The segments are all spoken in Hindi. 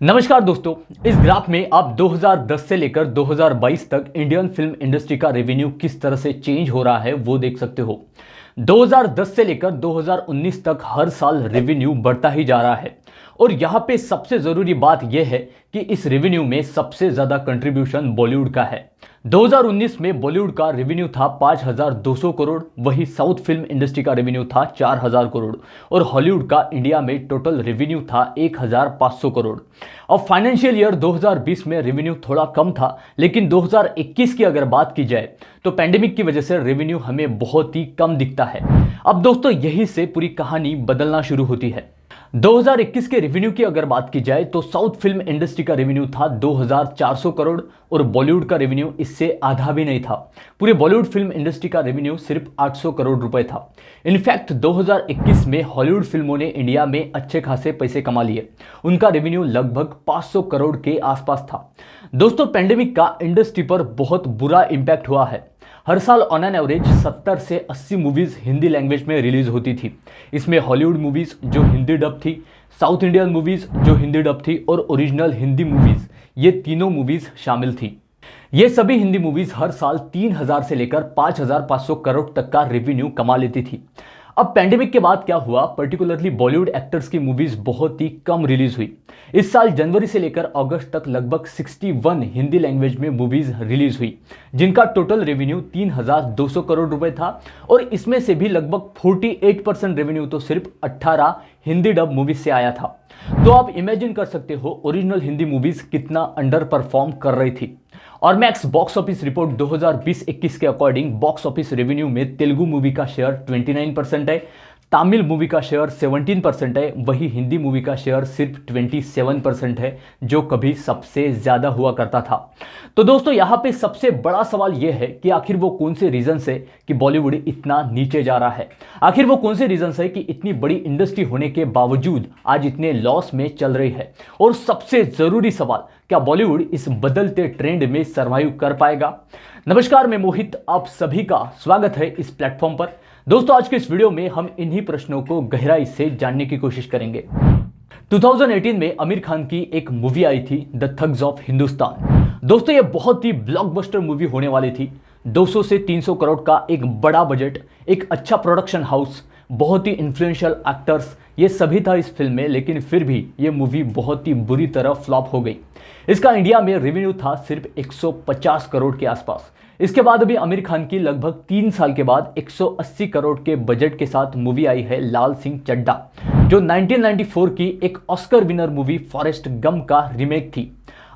नमस्कार दोस्तों, इस ग्राफ में आप 2010 से लेकर 2022 तक इंडियन फिल्म इंडस्ट्री का रेवेन्यू किस तरह से चेंज हो रहा है वो देख सकते हो। 2010 से लेकर 2019 तक हर साल रेवेन्यू बढ़ता ही जा रहा है और यहाँ पे सबसे ज़रूरी बात यह है कि इस रेवेन्यू में सबसे ज़्यादा कंट्रीब्यूशन बॉलीवुड का है। 2019 में बॉलीवुड का रेवेन्यू था 5,200 करोड़, वही साउथ फिल्म इंडस्ट्री का रेवेन्यू था 4,000 करोड़ और हॉलीवुड का इंडिया में टोटल रेवेन्यू था 1,500 करोड़। अब फाइनेंशियल ईयर 2020 में रेवेन्यू थोड़ा कम था, लेकिन 2021 की अगर बात की जाए तो पैंडेमिक की वजह से रेवेन्यू हमें बहुत ही कम दिखता है। अब दोस्तों यही से पूरी कहानी बदलना शुरू होती है। 2021 के रेवेन्यू की अगर बात की जाए तो साउथ फिल्म इंडस्ट्री का रेवेन्यू था 2,400 करोड़ और बॉलीवुड का रेवेन्यू इससे आधा भी नहीं था। पूरे बॉलीवुड फिल्म इंडस्ट्री का रेवेन्यू सिर्फ 800 करोड़ रुपए था। इनफैक्ट 2021 में हॉलीवुड फिल्मों ने इंडिया में अच्छे खासे पैसे कमा लिए। उनका रेवेन्यू लगभग 500 करोड़ के आसपास था। दोस्तों पैंडेमिक का इंडस्ट्री पर बहुत बुरा इंपैक्ट हुआ है। हर साल ऑन एन एवरेज 70 से 80 मूवीज हिंदी लैंग्वेज में रिलीज होती थी। इसमें हॉलीवुड मूवीज जो हिंदी डब थी, साउथ इंडियन मूवीज जो हिंदी डब थी और ओरिजिनल हिंदी मूवीज, ये तीनों मूवीज शामिल थी। ये सभी हिंदी मूवीज हर साल 3,000 से लेकर 5,500 करोड़ तक का रेवेन्यू कमा लेती थी। अब पैंडेमिक के बाद क्या हुआ, पर्टिकुलरली बॉलीवुड एक्टर्स की मूवीज बहुत ही कम रिलीज हुई। इस साल जनवरी से लेकर अगस्त तक लगभग 61 हिंदी लैंग्वेज में मूवीज रिलीज हुई, जिनका टोटल रेवेन्यू 3,200 करोड़ रुपए था और इसमें से भी लगभग 48% रेवेन्यू तो सिर्फ 18 हिंदी डब मूवीज से आया था। तो आप इमेजिन कर सकते हो ओरिजिनल हिंदी मूवीज कितना अंडर परफॉर्म कर रही थी। और मैक्स बॉक्स ऑफिस रिपोर्ट 2020-21 के अकॉर्डिंग बॉक्स ऑफिस रेवेन्यू में तेलुगु मूवी का शेयर 29% है, तमिल मूवी का शेयर 17% है, वही हिंदी मूवी का शेयर सिर्फ 27% है, जो कभी सबसे ज़्यादा हुआ करता था। तो दोस्तों यहाँ पे सबसे बड़ा सवाल यह है कि आखिर वो कौन से रीजंस है कि बॉलीवुड इतना नीचे जा रहा है। आखिर वो कौन से रीजंस है कि इतनी बड़ी इंडस्ट्री होने के बावजूद आज इतने लॉस में चल रही है। और सबसे ज़रूरी सवाल, क्या बॉलीवुड इस बदलते ट्रेंड में सर्वाइव कर पाएगा। नमस्कार, मैं मोहित, आप सभी का स्वागत है इस प्लेटफॉर्म पर। दोस्तों आज के इस वीडियो में हम इन्हीं प्रश्नों को गहराई से जानने की कोशिश करेंगे। 2018 में आमिर खान की एक मूवी आई थी द थग्स ऑफ हिंदुस्तान। दोस्तों ये बहुत ही ब्लॉकबस्टर मूवी होने वाली थी। 200 से 300 करोड़ का एक बड़ा बजट, एक अच्छा प्रोडक्शन हाउस, बहुत ही इन्फ्लुएंशियल एक्टर्स, ये सभी था इस फिल्म में, लेकिन फिर भी ये मूवी बहुत ही बुरी तरह फ्लॉप हो गई। इसका इंडिया में रेवेन्यू था सिर्फ 150 करोड़ के आसपास। इसके बाद अभी आमिर खान की लगभग 3 साल के बाद 180 करोड़ के बजट के साथ मूवी आई है लाल सिंह चड्ढा, जो 1994 की एक Oscar winner movie Forrest Gump का रीमेक थी।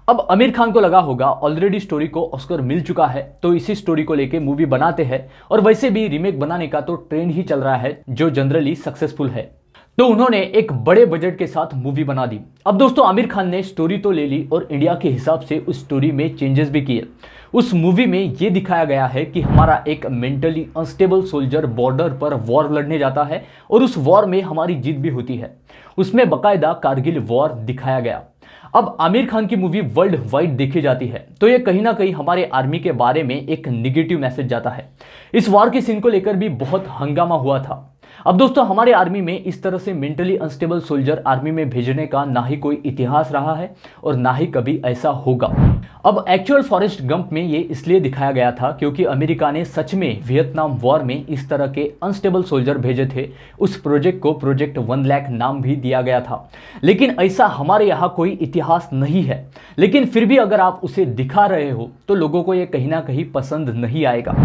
अब आमिर खान को लगा होगा ऑलरेडी स्टोरी को ऑस्कर मिल चुका है, तो इसी स्टोरी को लेके मूवी बनाते हैं और वैसे भी रीमेक बनाने का तो ट्रेंड ही चल रहा है जो जनरली सक्सेसफुल है। तो उन्होंने एक बड़े बजट के साथ मूवी बना दी। अब दोस्तों आमिर खान ने स्टोरी तो ले ली और इंडिया के हिसाब से उस स्टोरी में चेंजेस भी किए। उस मूवी में ये दिखाया गया है कि हमारा एक मेंटली अनस्टेबल सोल्जर बॉर्डर पर वॉर लड़ने जाता है और उस वॉर में हमारी जीत भी होती है। उसमें बाकायदा कारगिल वॉर दिखाया गया। अब आमिर खान की मूवी वर्ल्ड वाइड देखी जाती है तो ये कहीं ना कहीं हमारे आर्मी के बारे में एक निगेटिव मैसेज जाता है। इस वॉर के सीन को लेकर भी बहुत हंगामा हुआ था। अब दोस्तों हमारे आर्मी में इस तरह से मेंटली अनस्टेबल सोल्जर आर्मी में भेजने का ना ही कोई इतिहास रहा है और ना ही कभी ऐसा होगा। अब एक्चुअल फॉरेस्ट गंप में ये इसलिए दिखाया गया था क्योंकि अमेरिका ने सच में वियतनाम वॉर में इस तरह के अनस्टेबल सोल्जर भेजे थे। उस प्रोजेक्ट को प्रोजेक्ट 1 लाख नाम भी दिया गया था, लेकिन ऐसा हमारे यहाँ कोई इतिहास नहीं है। लेकिन फिर भी अगर आप उसे दिखा रहे हो तो लोगों को ये कहीं ना कहीं पसंद नहीं आएगा।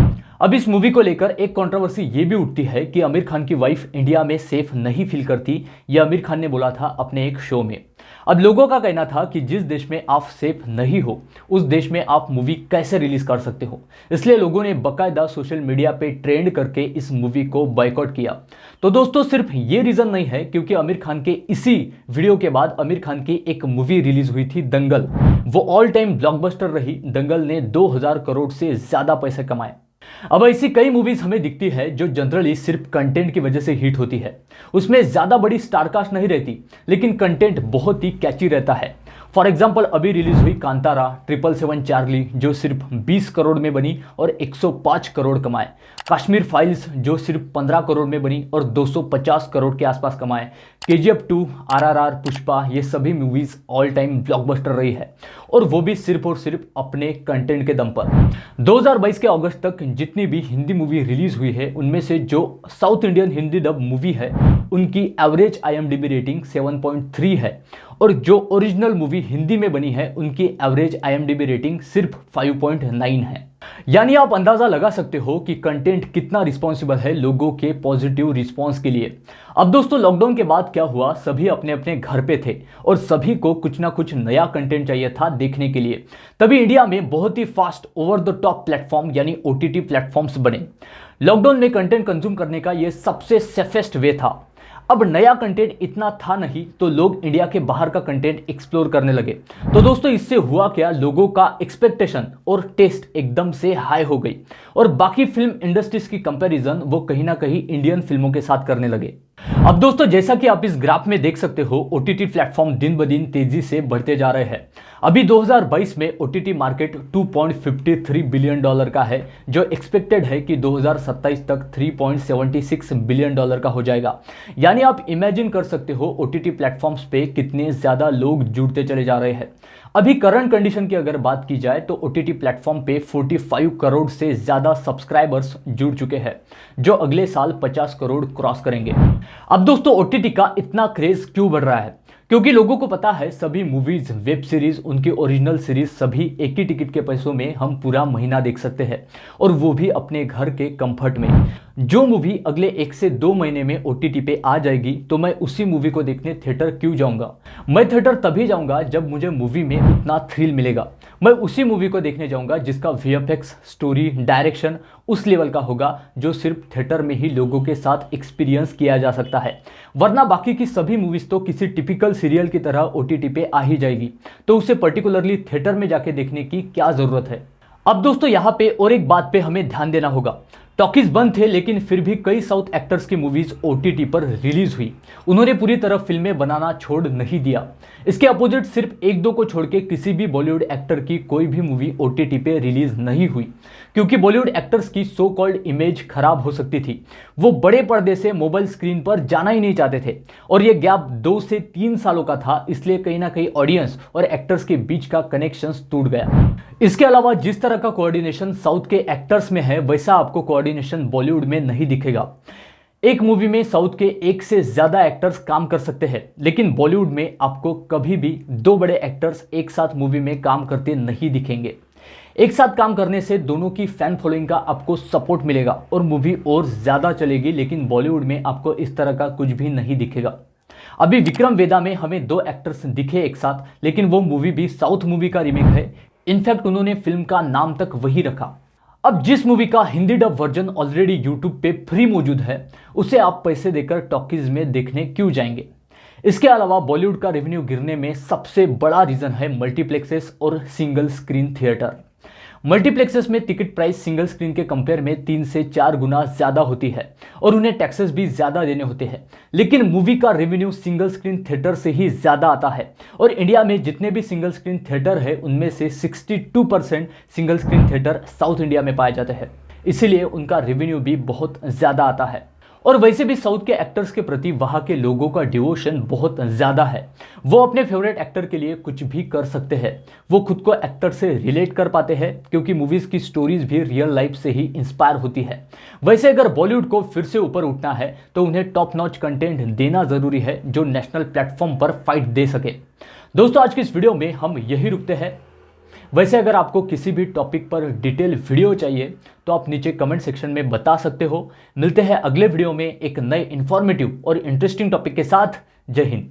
अब इस मूवी को लेकर एक कंट्रोवर्सी ये भी उठती है कि आमिर खान की वाइफ इंडिया में सेफ नहीं फील करती। यह आमिर खान ने बोला था अपने एक शो में। अब लोगों का कहना था कि जिस देश में आप सेफ नहीं हो उस देश में आप मूवी कैसे रिलीज कर सकते हो। इसलिए लोगों ने बाकायदा सोशल मीडिया पे ट्रेंड करके इस मूवी को बॉयकॉट किया। तो दोस्तों सिर्फ ये रीजन नहीं है, क्योंकि आमिर खान के इसी वीडियो के बाद आमिर खान की एक मूवी रिलीज हुई थी दंगल। वो ऑल टाइम ब्लॉकबस्टर रही। दंगल ने 2,000 करोड़ से ज्यादा पैसे कमाए। अब ऐसी कई मूवीज हमें दिखती है जो जनरली सिर्फ कंटेंट की वजह से हिट होती है। उसमें ज्यादा बड़ी स्टारकास्ट नहीं रहती, लेकिन कंटेंट बहुत ही कैची रहता है। फॉर एग्जाम्पल अभी रिलीज हुई कांतारा 777 चार्ली जो सिर्फ 20 करोड़ में बनी और 105 करोड़ कमाए, कश्मीर फाइल्स जो सिर्फ 15 करोड़ में बनी और 250 करोड़ के आसपास कमाए, KGF 2, RRR, पुष्पा, ये सभी मूवीज ऑल टाइम ब्लॉकबस्टर रही है और वो भी सिर्फ और सिर्फ अपने कंटेंट के दम पर। 2022 के अगस्त तक जितनी भी हिंदी मूवी रिलीज हुई है उनमें से जो south Indian Hindi dub movie है उनकी एवरेज IMDb रेटिंग 7.3 है और जो ओरिजिनल मूवी हिंदी में बनी है उनकी एवरेज IMDb रेटिंग सिर्फ 5.9 है। यानी आप अंदाजा लगा सकते हो कि कंटेंट कितना रिस्पॉन्सिबल है लोगों के पॉजिटिव रिस्पॉन्स के लिए। अब दोस्तों लॉकडाउन के बाद क्या हुआ, सभी अपने अपने घर पे थे और सभी को कुछ ना कुछ नया कंटेंट चाहिए था देखने के लिए। तभी इंडिया में बहुत ही fast over the top platform यानी OTT प्लेटफॉर्म्स बने। लॉकडाउन में कंटेंट कंज्यूम करने का ये सबसे सेफेस्ट वे था। अब नया कंटेंट इतना था नहीं तो लोग इंडिया के बाहर का कंटेंट एक्सप्लोर करने लगे। तो दोस्तों इससे हुआ क्या, लोगों का एक्सपेक्टेशन और टेस्ट एकदम से हाई हो गई और बाकी फिल्म इंडस्ट्रीज की कंपैरिजन वो कहीं ना कहीं इंडियन फिल्मों के साथ करने लगे। अब दोस्तों जैसा कि आप इस ग्राफ में देख सकते हो OTT प्लेटफॉर्म दिन ब दिन तेजी से बढ़ते जा रहे हैं। अभी 2022 में OTT मार्केट $2.53 बिलियन का है जो एक्सपेक्टेड है कि 2027 तक $3.76 बिलियन का हो जाएगा। यानी आप इमेजिन कर सकते हो OTT प्लेटफॉर्म्स पे कितने ज्यादा लोग जुड़ते चले जा रहे हैं। अभी करंट कंडीशन की अगर बात की जाए तो OTT प्लेटफॉर्म पे 45 करोड़ से ज्यादा सब्सक्राइबर्स जुड़ चुके हैं जो अगले साल 50 करोड़ क्रॉस करेंगे। अब दोस्तों OTT का इतना क्रेज क्यों बढ़ रहा है, क्योंकि लोगों को पता है सभी मूवीज, वेब सीरीज, उनकी ओरिजिनल सीरीज सभी एक ही टिकट के पैसों में हम पूरा महीना देख सकते हैं और वो भी अपने घर के कंफर्ट में। जो मूवी अगले 1 से 2 महीने में OTT पे आ जाएगी तो मैं उसी मूवी को देखने थिएटर क्यों जाऊंगा। मैं थिएटर तभी जाऊंगा जब मुझे मूवी में उतना थ्रिल मिलेगा। मैं उसी मूवी को देखने जाऊंगा जिसका VFX, स्टोरी, डायरेक्शन उस लेवल का होगा जो सिर्फ थिएटर में ही लोगों के साथ एक्सपीरियंस किया जा सकता है। वरना बाकी की सभी मूवीज तो किसी टिपिकल सीरियल की तरह OTT पे आ ही जाएगी, तो उसे पर्टिकुलरली थिएटर में जाके देखने की क्या जरूरत है। अब दोस्तों यहाँ पे और एक बात पे हमें ध्यान देना होगा। टॉकीज बंद थे लेकिन फिर भी कई साउथ एक्टर्स की मूवीज OTT पर रिलीज हुई। उन्होंने पूरी तरह फिल्में बनाना छोड़ नहीं दिया। इसके अपोजिट सिर्फ 1-2 को छोड़ के किसी भी बॉलीवुड एक्टर की कोई भी मूवी OTT पे रिलीज नहीं हुई, क्योंकि बॉलीवुड एक्टर्स की सो कॉल्ड इमेज खराब हो सकती थी। वो बड़े पर्दे से मोबाइल स्क्रीन पर जाना ही नहीं चाहते थे और ये गैप 2 से 3 सालों का था, इसलिए कहीं ना कहीं ऑडियंस और एक्टर्स के बीच का कनेक्शन टूट गया। इसके अलावा जिस तरह का कोऑर्डिनेशन साउथ के एक्टर्स में है वैसा आपको कोऑर्डिनेशन बॉलीवुड में नहीं दिखेगा। एक मूवी में साउथ के 1 से ज्यादा एक्टर्स काम कर सकते हैं, लेकिन बॉलीवुड में आपको कभी भी 2 बड़े एक्टर्स एक साथ मूवी में काम करते नहीं दिखेंगे। एक साथ काम करने से दोनों की फैन फॉलोइंग का आपको सपोर्ट मिलेगा और मूवी और ज्यादा चलेगी, लेकिन बॉलीवुड में आपको इस तरह का कुछ भी नहीं दिखेगा। अभी विक्रम वेदा में हमें 2 एक्टर्स दिखे एक साथ, लेकिन वो मूवी भी साउथ मूवी का रीमेक है। इनफैक्ट उन्होंने फिल्म का नाम तक वही रखा। अब जिस मूवी का Hindi dub version already YouTube पे फ्री मौजूद है उसे आप पैसे देकर टॉकीज में देखने क्यों जाएंगे। इसके अलावा बॉलीवुड का रेवेन्यू गिरने में सबसे बड़ा रीजन है मल्टीप्लेक्सेस और सिंगल स्क्रीन थिएटर। मल्टीप्लेक्सेस में टिकट प्राइस सिंगल स्क्रीन के कंपेयर में 3 से 4 गुना ज्यादा होती है और उन्हें टैक्सेस भी ज्यादा देने होते हैं, लेकिन मूवी का रेवेन्यू सिंगल स्क्रीन थिएटर से ही ज्यादा आता है और इंडिया में जितने भी सिंगल स्क्रीन थिएटर है उनमें से 62% single screen theatre south India में पाए जाते हैं, इसीलिए उनका रेवेन्यू भी बहुत ज्यादा आता है। और वैसे भी साउथ के एक्टर्स के प्रति वहां के लोगों का डिवोशन बहुत ज्यादा है। वो अपने फेवरेट एक्टर के लिए कुछ भी कर सकते हैं। वो खुद को एक्टर से रिलेट कर पाते हैं क्योंकि मूवीज की स्टोरीज भी रियल लाइफ से ही इंस्पायर होती है। वैसे अगर बॉलीवुड को फिर से ऊपर उठना है तो उन्हें टॉप नॉच कंटेंट देना जरूरी है जो नेशनल प्लेटफॉर्म पर फाइट दे सके। दोस्तों आज की इस वीडियो में हम यही रुकते हैं। वैसे अगर आपको किसी भी टॉपिक पर डिटेल वीडियो चाहिए तो आप नीचे कमेंट सेक्शन में बता सकते हो। मिलते हैं अगले वीडियो में एक नए इंफॉर्मेटिव और इंटरेस्टिंग टॉपिक के साथ। जय हिंद।